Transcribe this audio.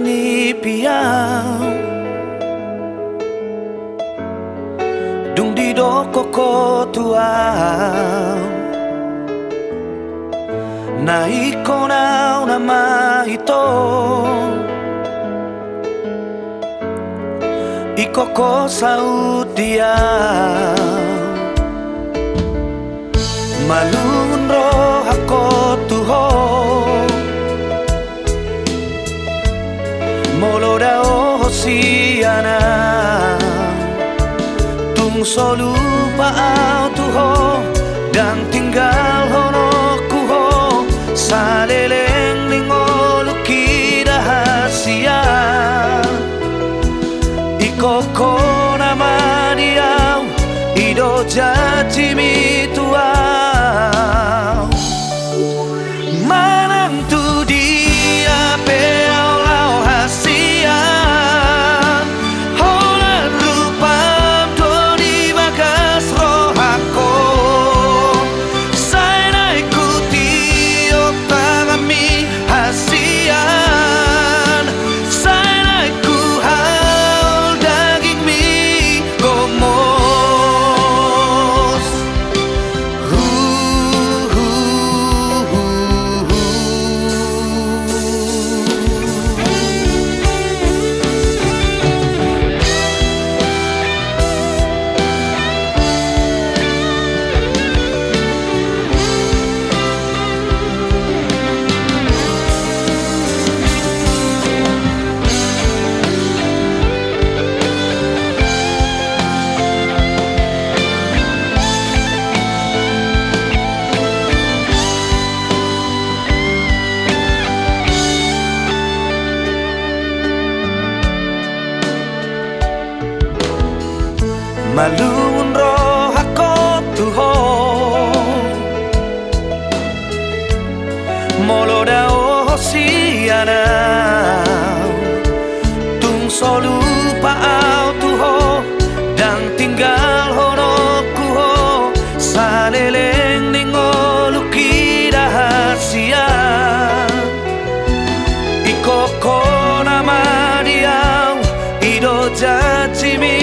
ni piao dung di do koko tuao na iko na una mahito iko ko saudia malunro ako tuho molo da hosiana tung solu paau tuho dan tinggal hono kuho saleleng lingolu kirahasia ikoko nama diau ido jati mituau manang tu dia peau lau hasia holan rupam to di bagas rohako sai na ikuti otagami hasian sai na iku haul daging mi gomos malun roh ako tuho molo da hosiana tung solu paau tuho dan tinggal hono kuho saleleng ningolu kirahasia ikoko nama diau ido jajimi